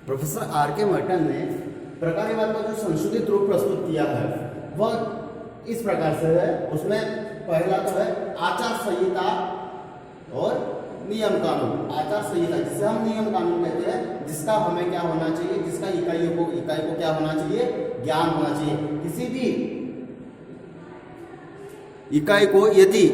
Professor are के Merton ने प्रकार्यवाद का जो संशोधित रूप प्रस्तुत किया है वह इस प्रकार से है। उसमें पहला तो है आचार संहिता और नियम कानून। आचार संहिता जिसे हम नियम कानून कहते हैं, जिसका हमें क्या होना चाहिए, जिसका इकाई को क्या होना चाहिए, ज्ञान होना चाहिए। किसी भी इकाई को यदि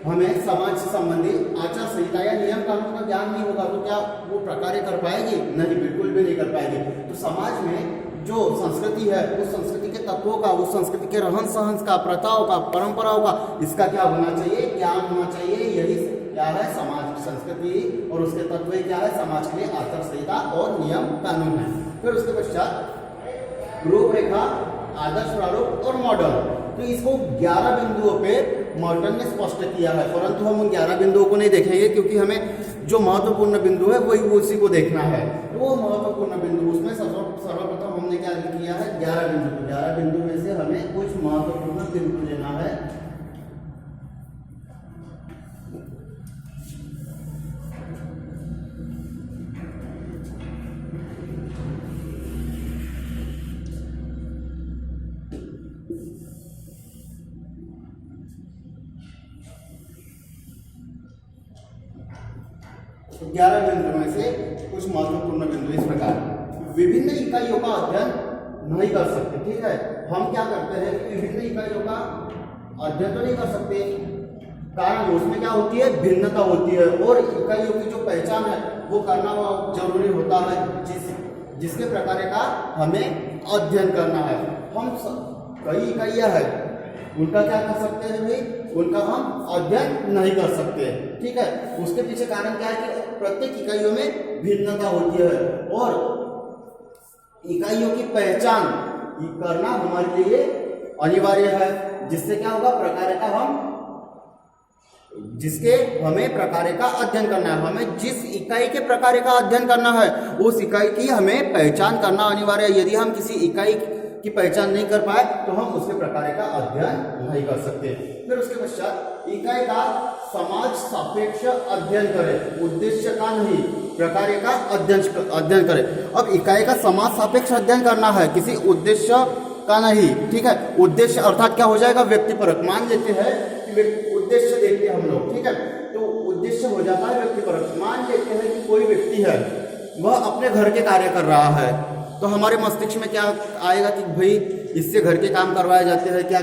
हमें समाज से संबंधित आचार संहिता या नियम कानून का ज्ञान नहीं होगा तो क्या वो प्रकार्य कर पाएगी? नहीं, बिल्कुल भी नहीं कर पाएगी। तो समाज में जो संस्कृति है उस संस्कृति के तत्वों का, उस संस्कृति के रहन सहन का, प्रथाओं का, परंपराओं का, इसका क्या होना चाहिए, ज्ञान होना चाहिए। यही क्या है समाज, संस्कृति और उसके तत्व क्या है समाज के लिए आचार संहिता और नियम कानून है। फिर उसके पश्चात रूपरेखा, आदर्श प्रारूप और मॉडल। तो इसको 11 बिंदुओं पे मॉर्टन ने स्पष्ट किया है, परंतु हम उन 11 बिंदुओं को नहीं देखेंगे क्योंकि हमें जो महत्वपूर्ण बिंदु है वही उसी को देखना है। तो वो महत्वपूर्ण बिंदु उसमें सर्वप्रथम हमने क्या किया है 11 बिंदु। तो 11 बिंदु में से हमें कुछ महत्वपूर्ण बिंदु लेना है। तो 11 बिंदु में से कुछ महत्वपूर्ण बिंदु इस प्रकार। विभिन्न इकाइयों का अध्ययन नहीं कर सकते। ठीक है, हम क्या करते हैं कि विभिन्न इकाइयों का अध्ययन तो नहीं कर सकते, कारण उसमें क्या होती है, भिन्नता होती है और इकाइयों की जो पहचान है वो करना जरूरी होता है, जिसके प्रकार का हमें अध्ययन करना है। हम कई इकाइयां हैं उनका क्या कर सकते हैं भाई, उनका हम अध्ययन नहीं कर सकते। ठीक है, उसके पीछे कारण क्या है कि प्रत्येक इकाइयों में भिन्नता होती है और इकाइयों की पहचान करना हमारे लिए अनिवार्य है। जिससे क्या होगा, प्रकार का जिसके हमें प्रकार का अध्ययन करना है, हमें जिस इकाई के प्रकार का अध्ययन करना है उस इकाई की हमें पहचान करना अनिवार्य है। यदि हम किसी इकाई की पहचान नहीं कर पाए तो हम उसके प्रकार का अध्ययन नहीं कर सकते। फिर उसके पश्चात इकाई का समाज सापेक्ष अध्ययन करें, उद्देश्य का नहीं, प्रकार का अध्ययन करें। अब इकाई का समाज सापेक्ष अध्ययन करना है, किसी उद्देश्य का नहीं। ठीक है, उद्देश्य अर्थात क्या हो जाएगा, व्यक्तिपरक। मान लेते हैं कि उद्देश्य देखते हैं हम लोग, ठीक है, तो उद्देश्य हो जाता है व्यक्तिपरक। मान लेते हैं कि कोई व्यक्ति है वह अपने घर के कार्य कर रहा है, तो हमारे मस्तिष्क में क्या आएगा कि भाई इससे घर के काम करवाए जाते हैं क्या,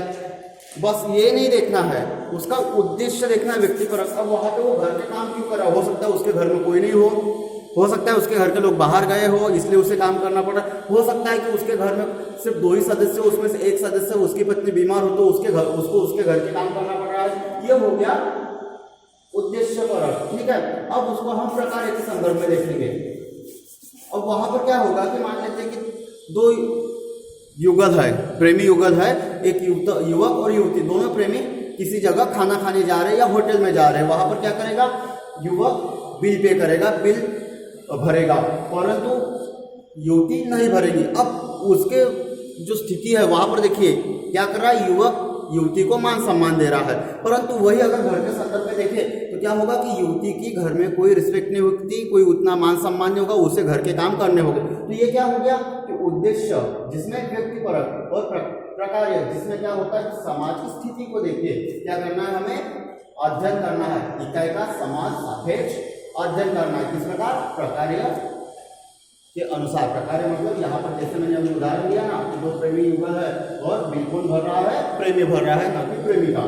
बस ये नहीं देखना है, उसका उद्देश्य देखना है व्यक्तिपरक। अब वहां पे वो घर के काम क्यों कर रहा है, हो सकता है उसके घर में कोई नहीं हो सकता है उसके घर के लोग बाहर गए हो इसलिए उसे काम करना पड़ा, हो सकता है कि उसके घर में सिर्फ 2 ही सदस्य, उसमें से एक सदस्य उसकी पत्नी बीमार हो तो उसको उसके घर के काम करना पड़ रहा है। ये हो गया उद्देश्य परक। ठीक है, अब उसको हम प्रकार के संदर्भ में देखेंगे। अब वहां पर क्या होगा कि मान लेते हैं कि 2 युगल है, प्रेमी युगल है, एक युवक और युवती, दोनों प्रेमी किसी जगह खाना खाने जा रहे हैं या होटल में जा रहे हैं। वहां पर क्या करेगा, युवक बिल पे करेगा, बिल भरेगा, परंतु युवती नहीं भरेगी। अब उसके जो स्थिति है वहां पर देखिए क्या कर रहा है, युवक युवती को मान सम्मान दे रहा है, परंतु वही अगर घर के संदर्भ में देखे तो क्या होगा कि युवती की घर में कोई रिस्पेक्ट नहीं होती, कोई उतना मान सम्मान नहीं होगा, उसे घर के काम करने होंगे। तो ये क्या हो गया कि उद्देश्य जिसमें व्यक्तिपरक और प्रकार्य जिसमें क्या होता है समाज की स्थिति को देखिए क्या करना है, हमें अध्ययन करना है, इकाई का समाज सापेक्ष अध्ययन करना है। किस प्रकार, प्रकार्य के अनुसार। प्रकार्य मतलब यहाँ पर जैसे मैंने अभी उदाहरण दिया ना कि 2 प्रेमी युगल है और बिल कौन भर रहा है, प्रेमी भर रहा है, ना कि प्रेमिका।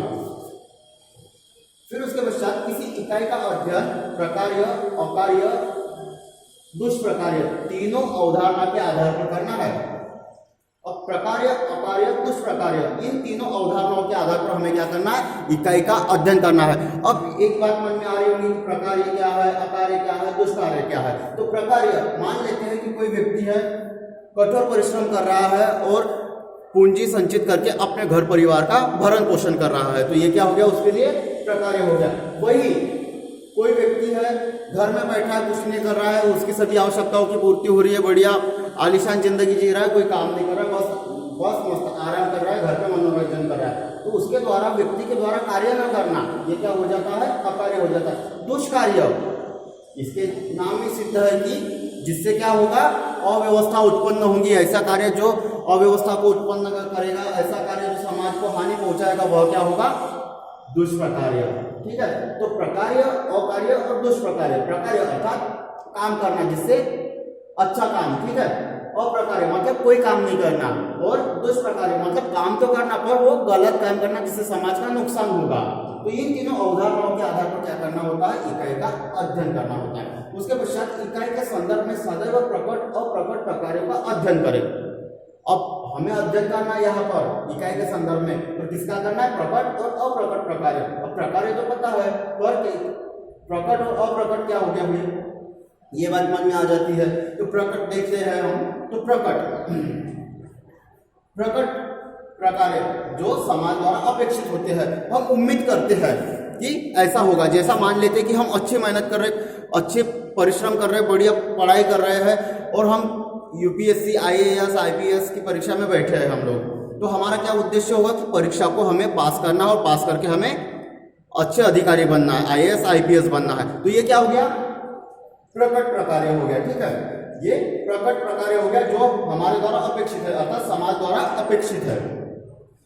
फिर उसके पश्चात किसी इकाई का अध्ययन प्रकार्य, अकार्य, दुष्प्रकार्य तीनों अवधारणा के आधार पर करना है। अब प्रकार्य, अकार्य, दुष्प्रकार्य इन तीनों अवधारणाओं के आधार पर हमें क्या करना है, इकाई का अध्ययन करना है। अब एक बात मन में आ रही होगी, प्रकार्य क्या है, अकार्य क्या है, दुष्कार्य क्या है। तो प्रकार्य मान लेते हैं कि कोई व्यक्ति है कठोर परिश्रम कर रहा है और पूंजी संचित करके अपने घर परिवार का भरण पोषण कर रहा है, तो ये क्या हो गया, उसके लिए प्रकार्य हो गया। वही कोई व्यक्ति है घर में बैठा है, कुछ नहीं कर रहा है, उसकी सभी आवश्यकताओं की पूर्ति हो रही है, बढ़िया आलीशान जिंदगी जी रहा है, कोई काम नहीं कर रहा है, बस मस्त आराम कर रहा है, घर पे मनोरंजन कर रहा है, तो उसके द्वारा व्यक्ति के द्वारा कार्य न करना ये क्या हो जाता है, अकार्य हो जाता है। दुष्कार्य इसके नाम में सिद्ध है कि जिससे क्या होगा, अव्यवस्था उत्पन्न होंगी, ऐसा कार्य जो अव्यवस्था को उत्पन्न करेगा, ऐसा कार्य जो समाज को हानि पहुंचाएगा, वह क्या होगा? दुष्प्रकार्य। ठीक है, तो प्रकार्य, अकार्य और दुष्प्रकार्य। प्रकार्य अर्थात काम करना जिससे अच्छा काम, ठीक है। अप्रकार्य मतलब कोई काम नहीं करना, और दुष्प्रकार्य मतलब काम तो करना पर वो गलत काम करना जिससे समाज का नुकसान होगा। तो इन तीनों अवधारणाओं के आधार पर क्या करना होता है? इकाई का अध्ययन करना होता है। उसके पश्चात इकाई के संदर्भ में सदैव प्रकट और अप्रकट प्रकारों का अध्ययन करें। अब हमें अध्ययन करना है यहाँ पर इकाई के संदर्भ में, तो किसका करना है? प्रकट और अप्रकट प्रकार्य। अब प्रकार्य तो पता है, पर प्रकट और अप्रकट क्या हो गया भाई, ये बात मन में आ जाती है। तो प्रकट देखते हैं हम, तो प्रकट प्रकार्य जो समाज द्वारा अपेक्षित होते हैं, हम उम्मीद करते हैं कि ऐसा होगा। जैसा मान लेते हैं कि हम अच्छी मेहनत कर रहे, अच्छे परिश्रम कर रहे, बढ़िया पढ़ाई कर रहे हैं, और हम यूपीएससी, आईएएस, आईपीएस की परीक्षा में बैठे हैं हम लोग। तो हमारा क्या उद्देश्य होगा कि परीक्षा को हमें पास करना है, और पास करके हमें अच्छे अधिकारी बनना है, आईएएस, आईपीएस बनना है। तो ये क्या हो गया? प्रकट प्रकार्य हो गया। ठीक है, ये प्रकट प्रकार्य हो गया जो हमारे द्वारा अपेक्षित है, अर्थात समाज द्वारा अपेक्षित है।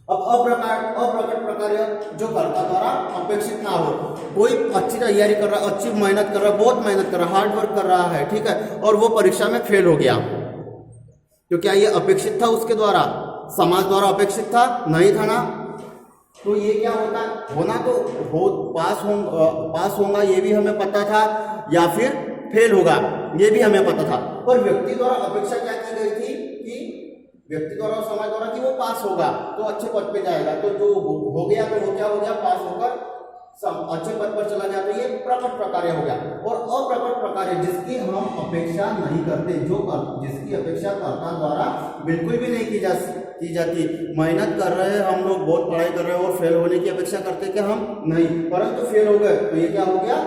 अब अप्रकट प्रकार्य जो कर्ता द्वारा अपेक्षित ना हो, कोई अच्छी तैयारी कर रहा है, अच्छी मेहनत कर रहा है, बहुत मेहनत कर रहा है, हार्ड वर्क कर रहा है, ठीक है, और वो परीक्षा में फेल हो गया, तो क्या ये अपेक्षित था उसके द्वारा? समाज द्वारा अपेक्षित था? नहीं था ना। तो ये क्या होता है? होना तो पास होगा ये भी हमें पता था, या फिर फेल होगा ये भी हमें पता था, पर व्यक्ति द्वारा अपेक्षा क्या की गई थी कि व्यक्ति द्वारा और समाज द्वारा कि वो पास होगा तो अच्छे पद पे जाएगा। तो जो हो गया तो वो क्या हो गया? पास होकर अच्छे पद पर चला गया। तो ये प्रकट प्रकार्य हो गया। और अप्रकट प्रकार्य जिसकी हम अपेक्षा नहीं करते, जिसकी अपेक्षा कर्ता द्वारा बिल्कुल भी नहीं की जाती। मेहनत कर रहे हैं हम लोग, बहुत पढ़ाई कर रहे हैं, और फेल होने की अपेक्षा करते क्या हम? नहीं, परंतु फेल हो गए, तो ये क्या हो गया?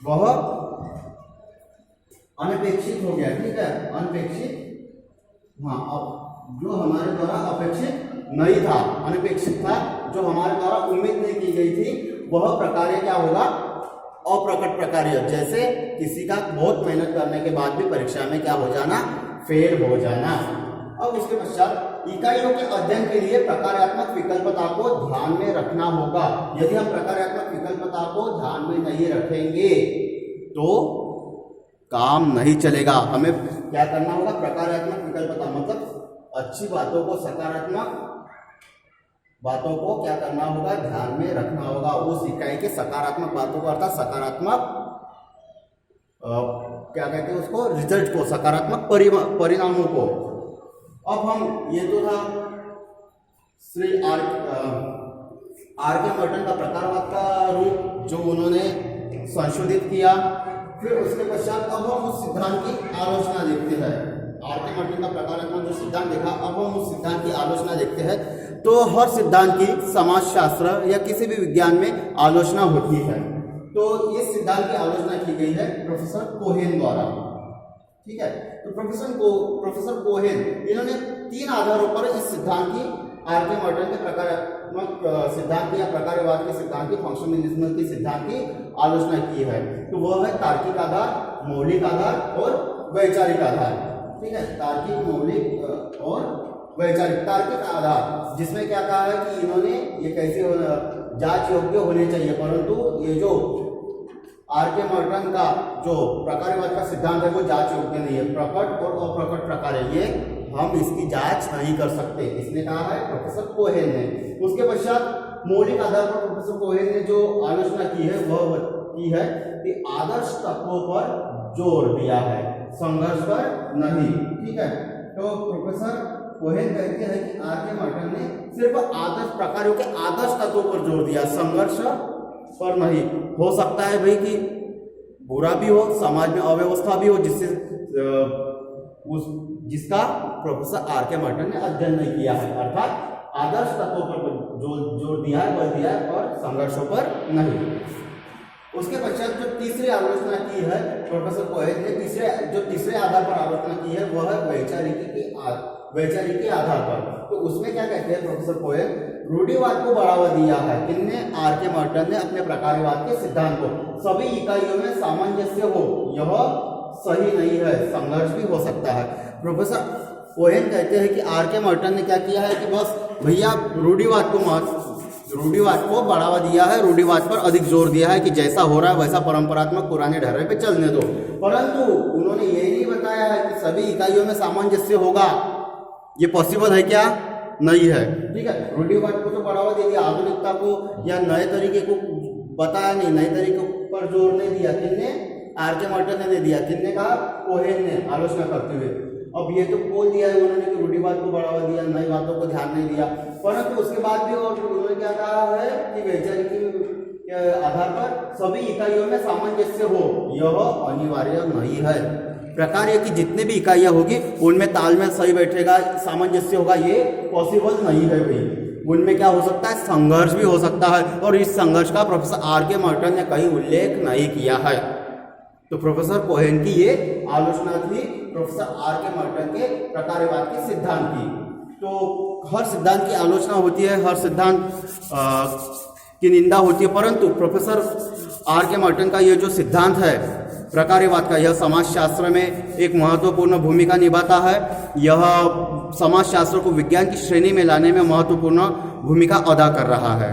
वह अनपेक्षित हो गया। ठीक है, अनपेक्षित, हाँ, अब जो हमारे द्वारा अपेक्षित नहीं था, अनपेक्षित था, जो हमारे द्वारा उम्मीद नहीं की गई थी, वह प्रकार्य क्या होगा? अप्रकट प्रकार्य। जैसे किसी का बहुत मेहनत करने के बाद भी परीक्षा में क्या हो जाना? फेल हो जाना। अब उसके पश्चात इकाइयों के अध्ययन के लिए प्रकार्यात्मक विकल्पता को ध्यान में रखना होगा। यदि हम प्रकार्यात्मक विकल्पता को ध्यान में नहीं रखेंगे तो काम नहीं चलेगा। हमें क्या करना होगा? प्रकार्यात्मक विकल्पता मतलब अच्छी बातों को, सकारात्मक बातों को क्या करना होगा? ध्यान में रखना होगा। उस इकाई के सकारात्मक बातों को, अर्थात सकारात्मक क्या कहते हैं उसको? रिजल्ट को, सकारात्मक परिणामों को। अब हम, ये तो था श्री आर के मर्टन का प्रकारवाद का रूप जो उन्होंने संशोधित किया। फिर उसके पश्चात अब हम उस सिद्धांत की आलोचना देखते हैं। आर के मर्टन का प्रकारात्मक जो सिद्धांत देखा, अब हम उस सिद्धांत की आलोचना देखते हैं। तो हर सिद्धांत की समाजशास्त्र या किसी भी विज्ञान में आलोचना होती है। तो इस सिद्धांत की आलोचना की गई है प्रोफेसर कोहेन द्वारा। ठीक है, तो प्रोफेसर कोहेन इन्होंने 3 आधारों पर इस सिद्धांत की, आर के मर्टन के प्रकारात्मक सिद्धांत या प्रकारवाद के सिद्धांत की, फंक्शनलिज्म के सिद्धांत की आलोचना की है। तो वह है तार्किक आधार, मौलिक आधार और वैचारिक आधार। ठीक है, तार्किक, मौलिक और वैचारिक। तार्किक आधार जिसमें क्या कहा है कि इन्होंने ये कैसे जांच योग्य होने चाहिए, परंतु ये जो आर के मर्टन का जो प्रकारवाद का सिद्धांत है वो जांच योग्य नहीं है। प्रकट और अप्रकट प्रकार्य, ये हम इसकी जांच नहीं कर सकते, इसने कहा है प्रोफेसर कोहेन ने। उसके पश्चात मौलिक आधार पर प्रोफेसर कोहेन ने जो आलोचना की है वह की है कि आदर्श तत्वों पर जोर दिया है, संघर्ष पर नहीं। ठीक है, तो प्रोफेसर कोहेन कहते हैं कि आर के मर्टन ने सिर्फ आदर्श प्रकारों के आदर्श तत्वों पर जोर दिया, संघर्ष पर नहीं। हो सकता है भाई कि बुरा भी हो, समाज में अव्यवस्था भी हो, जिसका प्रोफेसर आर के मर्टन ने अध्ययन नहीं किया है, अर्थात आदर्श तत्वों पर जोर दिया है, बल दिया है, और संघर्षों पर नहीं। उसके पश्चात जो तीसरी आलोचना की है प्रोफेसर कोहेन ने, तीसरे आधार पर आलोचना की है वह है वैचारिकी के आधार पर। तो उसमें क्या कहते हैं प्रोफेसर कोहेन? रूढ़िवाद को बढ़ावा दिया है। किसने? आर के मार्टन ने अपने प्रकार्यवाद के सिद्धांत को। सभी इकाइयों में सामंजस्य हो, यह सही नहीं है, संघर्ष भी हो सकता है। प्रोफेसर कोहेन कहते हैं कि आर के मार्टन ने क्या किया है कि बस भैया रूढ़िवाद को बढ़ावा दिया है, रूढ़िवाद पर अधिक जोर दिया है कि जैसा हो रहा है वैसा परंपरात्मक पुराने ढर्रे पे चलने दो। परंतु उन्होंने ये नहीं बताया है कि सभी इकाइयों में सामंजस्य होगा। ये पॉसिबल है क्या? नहीं है। ठीक है, रूढ़िवाद को तो बढ़ावा दे दिया, आधुनिकता को या नए तरीके को बताया नहीं, नए तरीके पर जोर नहीं दिया। किसने? आर के मार्टन ने दिया। किसने कहा? कोहेन ने, आलोचना करते हुए। अब ये तो बोल दिया है उन्होंने कि रूढ़िवाद को बढ़ावा दिया, नई बातों को ध्यान नहीं दिया, परंतु उसके बाद भी और उन्होंने क्या कहा है कि वैचारिक के आधार पर सभी इकाइयों में सामंजस्य हो, यह अनिवार्य नहीं है। प्रकार्य की जितने भी इकाइयां होगी उनमें तालमेल सही बैठेगा, सामंजस्य होगा, ये पॉसिबल नहीं है भाई। उनमें क्या हो सकता है? संघर्ष भी हो सकता है, और इस संघर्ष का प्रोफेसर आर के मार्टन ने कहीं उल्लेख नहीं किया है। तो प्रोफेसर कोहेन की ये आलोचना थी प्रोफेसर आर के मार्टन के प्रकार्यवाद के सिद्धांत की। तो हर सिद्धांत की आलोचना होती है, हर सिद्धांत की निंदा होती है, परंतु प्रोफेसर आर के मार्टन का ये जो सिद्धांत है प्रकार्यवाद का, यह समाजशास्त्र में एक महत्वपूर्ण भूमिका निभाता है। यह समाजशास्त्र को विज्ञान की श्रेणी में लाने में महत्वपूर्ण भूमिका अदा कर रहा है।